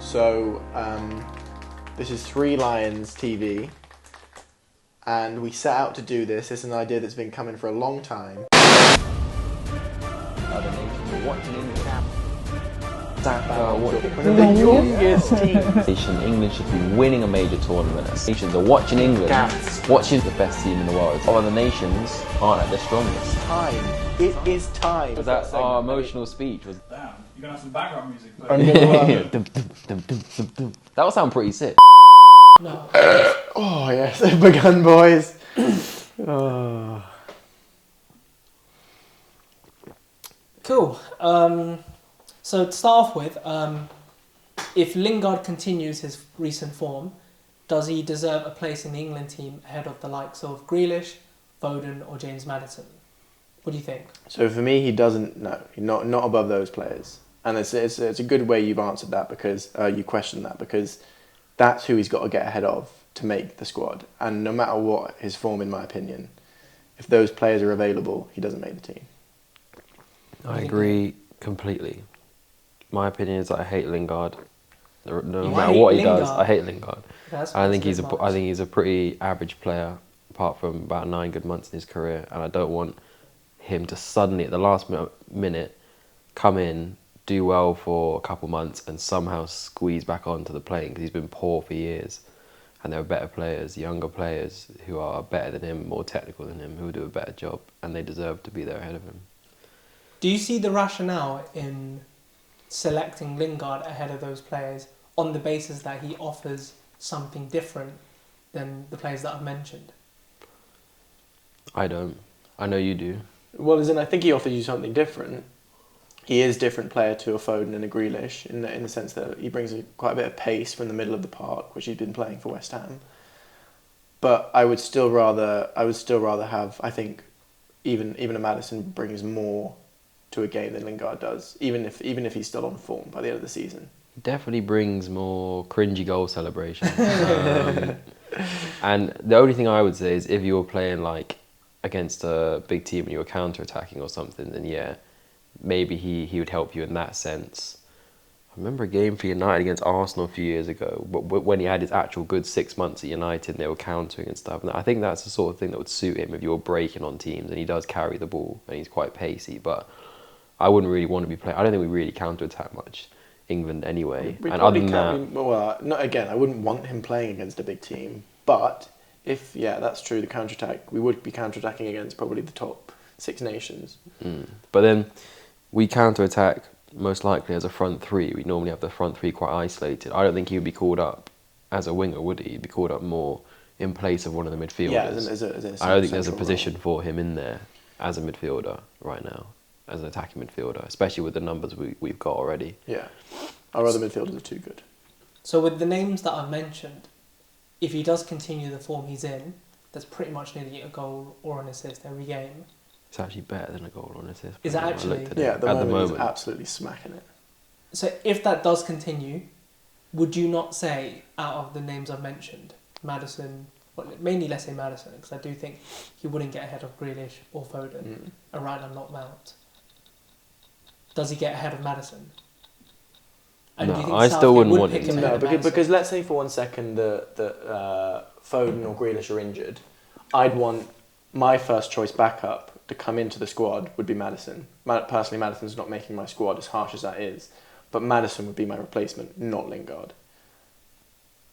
So this is Three Lions TV, and we set out to do this. It's an idea that's been coming for a long time. Other nations are watching in the camp. One of the youngest teams. England should be winning a major tournament. Nations are watching England, watching the best team in the world. Other nations aren't at their strongest. Time. It is time. Was that our emotional speech? Was Damn, you're gonna have some background music. that would sound pretty sick. No. Oh yes, they've begun, boys. Oh. Cool. So to start off with, if Lingard continues his recent form, does he deserve a place in the England team ahead of the likes of Grealish, Foden or James Maddison? What do you think? So for me, he doesn't. No, he's not above those players, and it's a good way you've answered that because you questioned that because that's who he's got to get ahead of to make the squad. And no matter what his form, in my opinion, if those players are available, he doesn't make the team. I agree completely. My opinion is that I hate Lingard. No matter what he does, I hate Lingard. I think he's a pretty average player, apart from about 9 good months in his career, and I don't want him to suddenly at the last minute come in, do well for a couple months, and somehow squeeze back onto the plane because he's been poor for years. And there are better players, younger players who are better than him, more technical than him, who will do a better job, and they deserve to be there ahead of him. Do you see the rationale in selecting Lingard ahead of those players on the basis that he offers something different than the players that I've mentioned? I don't. I know you do. Well, as in, I think he offers you something different. He is a different player to a Foden and a Grealish in the sense that he brings quite a bit of pace from the middle of the park, which he's been playing for West Ham. But I would still rather have, I think, even a Maddison brings more to a game than Lingard does, even if he's still on form by the end of the season. He definitely brings more cringy goal celebrations. And the only thing I would say is if you were playing like against a big team and you were counter-attacking or something, then yeah, maybe he would help you in that sense. I remember a game for United against Arsenal a few years ago, but when he had his actual good 6 months at United and they were countering and stuff. And I think that's the sort of thing that would suit him if you were breaking on teams, and he does carry the ball and he's quite pacey, but I wouldn't really want to be playing. I don't think we really counter-attack much, England anyway. And other than that, I wouldn't want him playing against a big team, but if that's true, the counter-attack, we would be counter-attacking against probably the top 6 nations. But then we counter-attack most likely as a front three. We normally have the front three quite isolated. I don't think he would be called up as a winger, would he? He'd be called up more in place of one of the midfielders. Yeah, I don't think there's a position for him in there as a midfielder right now, as an attacking midfielder, especially with the numbers we've got already. Yeah, our other midfielders are too good. So with the names that I've mentioned, if he does continue the form he's in, that's pretty much nearly a goal or an assist every game. It's actually better than a goal or an assist. Is that actually? Yeah, at the moment he's absolutely smacking it. So if that does continue, would you not say, out of the names I've mentioned, Maddison, well, mainly let's say Maddison, because I do think he wouldn't get ahead of Grealish or Foden, and right now not Mount. Does he get ahead of Maddison? And No, do you think I still wouldn't would want pick him to. ahead No, of Maddison? because let's say for 1 second that Foden or Grealish are injured, I'd want my first choice backup to come into the squad would be Maddison. Personally, Maddison's not making my squad, as harsh as that is, but Maddison would be my replacement, not Lingard.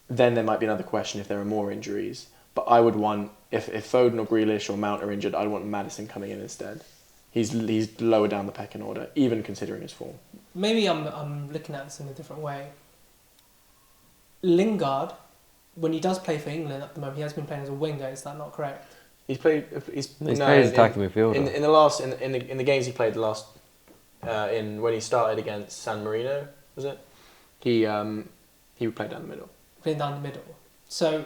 Then there might be another question if there are more injuries, but I would want, if Foden or Grealish or Mount are injured, I'd want Maddison coming in instead. He's lower down the pecking order, even considering his form. Maybe I'm looking at this in a different way. Lingard, when he does play for England at the moment, he has been playing as a winger. Is that not correct? He's played as attacking midfielder. In the games he played when he started against San Marino, was it? He played down the middle. Playing down the middle. So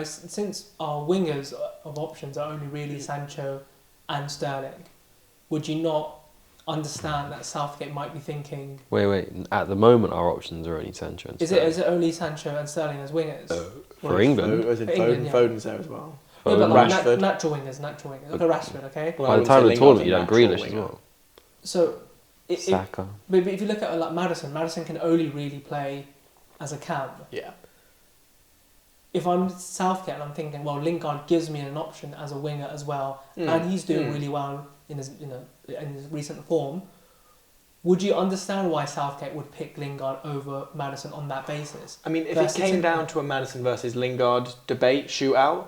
since our wingers of options are only really Sancho and Sterling, would you not understand that Southgate might be thinking... Wait. At the moment, our options are only Sancho and Sterling. Is it only Sancho and Sterling as wingers? For England? Foden's there as well. No, but Rashford. Natural wingers. Look at Rashford, okay? By the time of the tournament, you'd have Grealish as well. So... Saka. Maybe if you look at like Maddison can only really play as a cam. Yeah. If I'm Southgate and I'm thinking, well, Lingard gives me an option as a winger as well, and he's doing really well in his recent form. Would you understand why Southgate would pick Lingard over Maddison on that basis? I mean, if it came down to a Maddison versus Lingard debate shootout,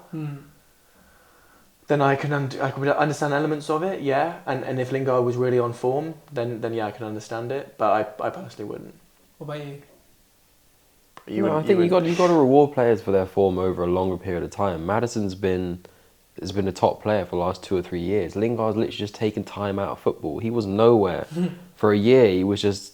then I could understand elements of it, yeah. And if Lingard was really on form, then yeah, I can understand it. But I personally wouldn't. What about you? I think you got to reward players for their form over a longer period of time. Maddison's been a top player for the last 2 or 3 years. Lingard's literally just taken time out of football. He was nowhere for a year. He was just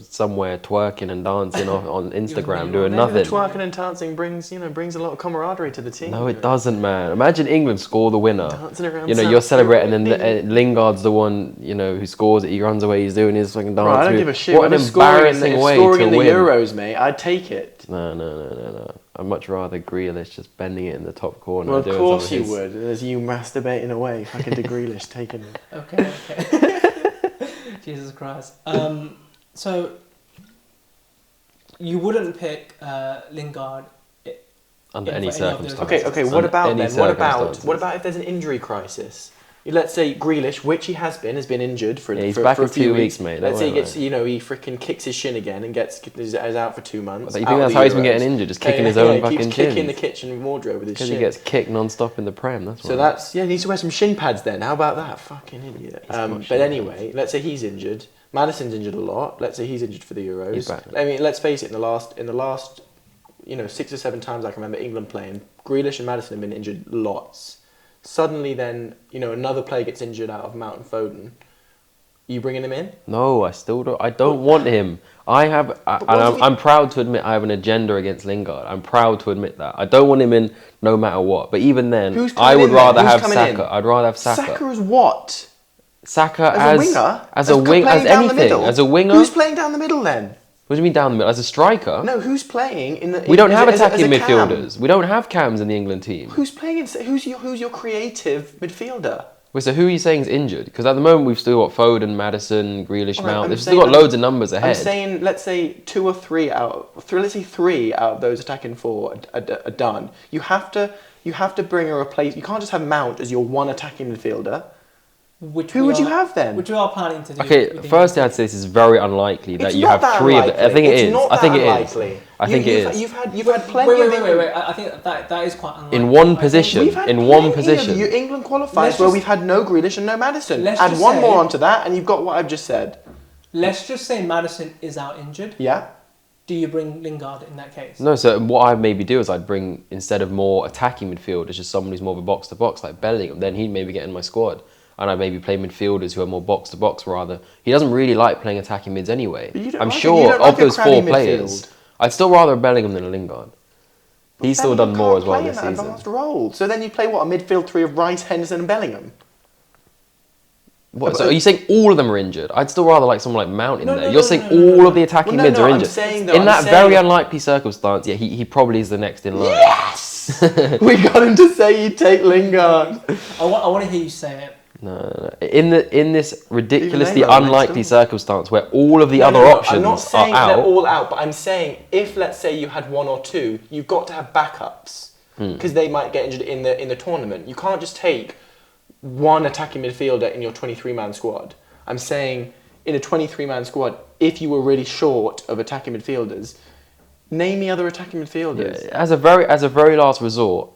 somewhere twerking and dancing on Instagram doing nothing. Twerking and dancing brings a lot of camaraderie to the team. No, it doesn't, man. Imagine England score the winner. Dancing around You're celebrating, and Lingard's the one who scores it. He runs away. He's doing his fucking dance. Bro, I don't give a shit. What an embarrassing way to win. Scoring in the Euros, mate. I'd take it. No. I'd much rather Grealish just bending it in the top corner. Well, of course you would. There's you masturbating away, fucking to Grealish taking it. Okay. Jesus Christ. So you wouldn't pick Lingard under any circumstances. Okay. What about then? What about if there's an injury crisis? Let's say Grealish, which he has been injured for he's for back for in a few 2 weeks, mate. Let's say he gets, he freaking kicks his shin again and is out for 2 months. But you think that's how he's been getting injured, just kicking his own fucking keeps shins? kicking the kitchen wardrobe with his shin. Because he gets kicked non-stop in the Prem. That's why. So he needs to wear some shin pads then. How about that? Fucking idiot. But anyway, let's say he's injured. Maddison's injured a lot. Let's say he's injured for the Euros. He's back. I mean, let's face it. In the last 6 or 7 times I can remember England playing, Grealish and Maddison have been injured lots. Suddenly, then another player gets injured out of Mount and Foden. You bringing him in? No, I still don't. I don't want him. I'm proud to admit I have an agenda against Lingard. I'm proud to admit that. I don't want him in no matter what. But even then, I would rather have Saka. I'd rather have Saka. Saka as what? Saka as a winger? As anything. As a winger. Who's playing down the middle then? What do you mean down the middle? As a striker? No, who's playing in the? We don't have attacking midfielders. We don't have cams in the England team. Who's playing? Who's your creative midfielder? Wait, so who are you saying is injured? Because at the moment we've still got Foden, Maddison, Grealish, Mount. They've still got loads of numbers ahead. I'm saying, let's say 2 or 3 out. Let's say 3 out of those attacking 4 are done. You have to bring a replace. You can't just have Mount as your one attacking midfielder. Who would you have then? Which we are planning to do. Okay, firstly I'd say this is very unlikely that you have 3 of them. I think it is. I think it is. I think it is. You've had plenty of... Wait. I think that is quite unlikely. In one position. Your England qualifiers where we've had no Grealish and no Maddison. Add one more onto that and you've got what I've just said. Let's just say Maddison is out injured. Yeah. Do you bring Lingard in that case? No, so what I'd maybe do is I'd bring, instead of more attacking midfielders, just someone who's more of a box-to-box like Bellingham. Then he'd maybe get in my squad. And I'd maybe play midfielders who are more box-to-box rather. He doesn't really like playing attacking mids anyway. I'm sure of those 4 players, I'd still rather have Bellingham than a Lingard. He's still done more as well this season. Advanced role. So then you play what, a midfield 3 of Rice, Henderson and Bellingham? What, so are you saying all of them are injured? I'd still rather like someone like Mount in there. You're saying all of the attacking mids are injured. In that very unlikely circumstance, yeah, he probably is the next in line. Yes! We got him to say he'd take Lingard. I want to hear you say it. No. In this ridiculously unlikely circumstance where all of the other options I'm not saying are out. They're all out, but I'm saying if, let's say, you had 1 or 2, you've got to have backups because they might get injured in the tournament. You can't just take one attacking midfielder in your 23-man squad. I'm saying in a 23-man squad, if you were really short of attacking midfielders, name me other attacking midfielders. Yeah, as a very last resort,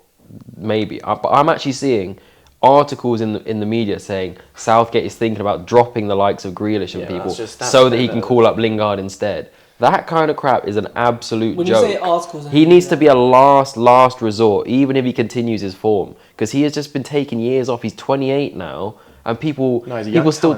maybe. But I'm actually seeing articles in the media saying Southgate is thinking about dropping the likes of Grealish and people so that he can call up Lingard instead. That kind of crap is an absolute joke. When you say articles, he needs to be a last resort, even if he continues his form, because he has just been taking years off. He's 28 now, and people still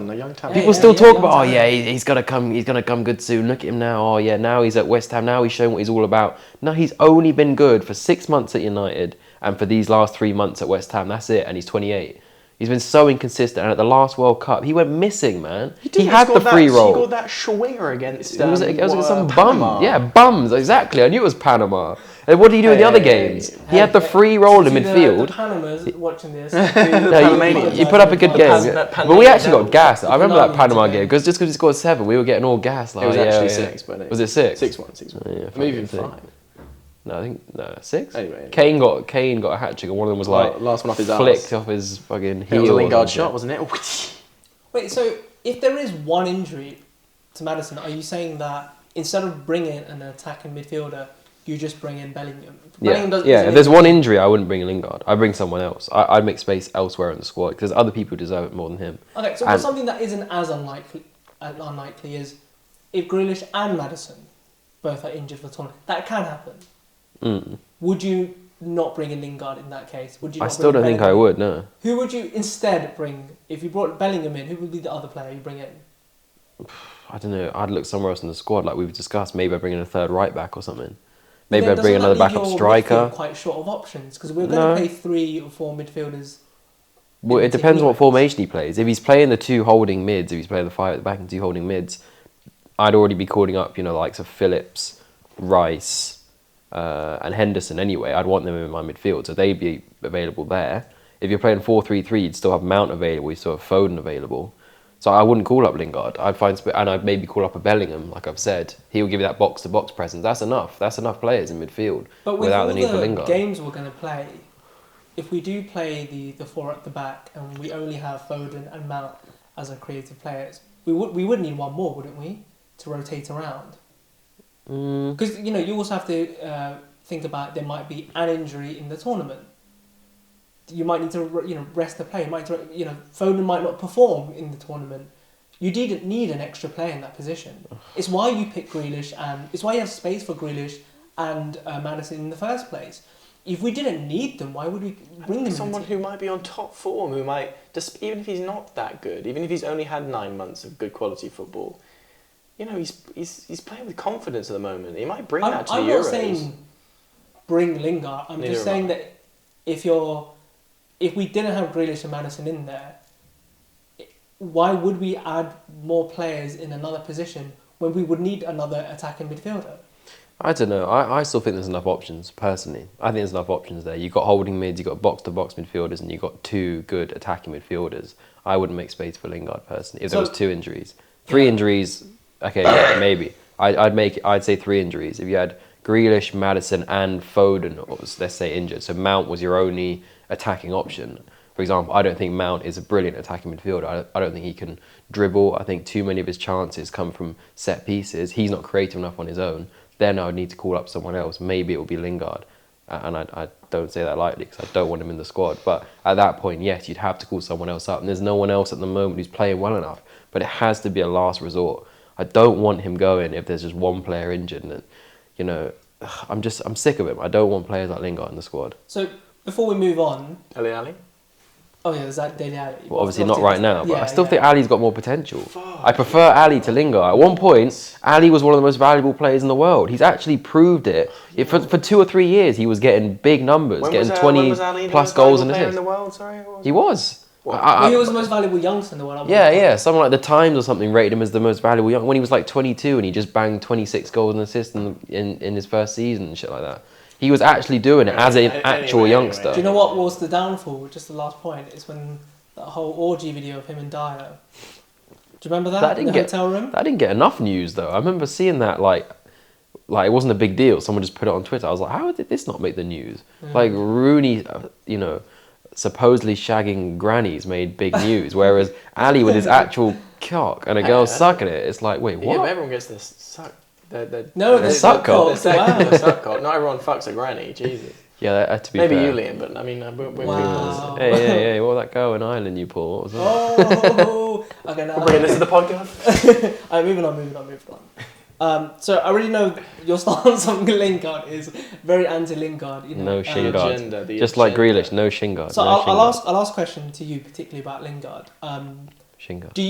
talk about, oh yeah, he's gonna come good soon. Look at him now. Oh yeah, now he's at West Ham. Now he's showing what he's all about. No, he's only been good for 6 months at United. And for these last 3 months at West Ham, that's it. And he's 28. He's been so inconsistent, and at the last World Cup, he went missing, man. He had had the free roll. He scored that swinger against It was against some Panama. bum. Yeah, bums, exactly. I knew it was Panama. And what did he do in the other games? He had the free roll in midfield. The Panamas watching this. You put up a good game. But we actually got gassed. I remember that Panama game, just because he scored 7, we were getting all gassed. Like, it was actually 6, but was it 6? 6-1. Yeah, Maybe even 5. No, I think 6. Anyway. Kane got a hat trick, and one of them was like last one off his flicked arse. off his fucking heel. It was a Lingard shot, wasn't it? Wait, so if there is one injury to Maddison, are you saying that instead of bringing an attacking midfielder, you just bring in Bellingham? If there's one injury, I wouldn't bring Lingard. I'd bring someone else. I'd make space elsewhere in the squad because other people deserve it more than him. Okay, so something that isn't as unlikely is if Grealish and Maddison both are injured for the tournament. That can happen. Would you not bring in Lingard in that case? Would you? I still don't think I would. No. Who would you instead bring if you brought Bellingham in? Who would be the other player you bring in? I don't know. I'd look somewhere else in the squad, like we've discussed. Maybe I bring in a third right back or something. Maybe I bring another backup striker. Quite short of options because we're going to play 3 or 4 midfielders. Well, it depends on what formation he plays. If he's playing the 2 holding mids, if he's playing the 5 at the back and 2 holding mids, I'd already be calling up, the likes of Phillips, Rice, and Henderson anyway. I'd want them in my midfield, so they'd be available there. If you're playing 4-3-3, you'd still have Mount available, you'd still have Foden available. So I wouldn't call up Lingard. And I'd maybe call up a Bellingham, like I've said. He'll give you that box-to-box presence. That's enough. That's enough players in midfield without the need for Lingard. But with all the games we're going to play, if we do play the 4 at the back and we only have Foden and Mount as our creative players, we would need one more, wouldn't we, to rotate around? Because you also have to think about there might be an injury in the tournament. You might need to rest the player. Foden might not perform in the tournament. You didn't need an extra player in that position. It's why you pick Grealish, and it's why you have space for Grealish and Maddison in the first place. If we didn't need them, why would we bring them? Someone who might be on top form, who might just even if he's not that good, even if he's only had 9 months of good quality football, he's playing with confidence at the moment. He might bring that to the Euros. I'm not saying bring Lingard. I'm just saying that if we didn't have Grealish and Maddison in there, why would we add more players in another position when we would need another attacking midfielder? I don't know. I still think there's enough options, personally. I think there's enough options there. You've got holding mids, you've got box-to-box midfielders, and you've got 2 good attacking midfielders. I wouldn't make space for Lingard, personally, if there was 2 injuries. 3 injuries, okay, yeah, maybe. I'd say 3 injuries. If you had Grealish, Maddison, and Foden, was, let's say, injured, so Mount was your only attacking option. For example, I don't think Mount is a brilliant attacking midfielder. I don't think he can dribble. I think too many of his chances come from set pieces. He's not creative enough on his own. Then I would need to call up someone else. Maybe it will be Lingard. And I don't say that lightly because I don't want him in the squad. But at that point, yes, you'd have to call someone else up. And there's no one else at the moment who's playing well enough. But it has to be a last resort. I don't want him going if there's just one player injured. And, I'm sick of him. I don't want players like Lingard in the squad. So before we move on... Dele Alli? Oh yeah, there's that Dele Alli. Well, obviously not right now, but I still think Ali's got more potential. I prefer Ali to Lingard. At one point, Ali was one of the most valuable players in the world. He's actually proved it. For 2 or 3 years, he was getting big numbers, getting 20 plus goals and assists. In the world? Sorry, he was. He was the most valuable youngster in the world. Yeah. Someone like the Times or something rated him as the most valuable young when he was like 22 and he just banged 26 goals and assists in his first season and shit like that. He was actually doing it as an actual youngster. Do you know what was the downfall? Just the last point is when that whole orgy video of him and Dyer. Do you remember that in the hotel room? That didn't get enough news though. I remember seeing that like it wasn't a big deal. Someone just put it on Twitter. I was like, how did this not make the news? Like Rooney, supposedly shagging grannies made big news, whereas Ali with his actual cock and a girl sucking it, it's like, wait, what? Yeah, but everyone gets this suck. The suck cock. The suck cock. Not everyone fucks a granny. Jesus. Yeah, to be maybe fair. you, Liam, but I mean, wow. Hey, what was that girl in Ireland you pulled? What was that? Oh, okay, now we're bringing this to the podcast. Alright, moving on. So I already know your stance on Lingard is very anti-Lingard. No Shingard. Just like Grealish, no Shingard. So I'll ask a question to you, particularly about Lingard. Shingard. Do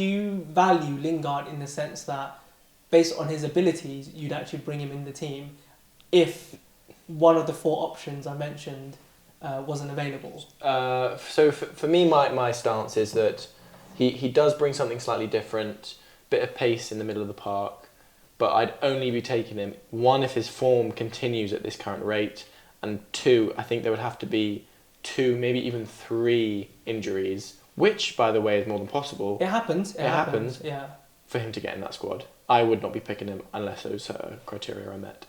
you value Lingard in the sense that, based on his abilities, you'd actually bring him in the team if one of the 4 options I mentioned wasn't available? So for me, my stance is that he does bring something slightly different, bit of pace in the middle of the park, but I'd only be taking him, one, if his form continues at this current rate, and two, I think there would have to be 2, maybe even 3 injuries, which, by the way, is more than possible. It happens. It happens. Yeah. For him to get in that squad. I would not be picking him unless those criteria are met.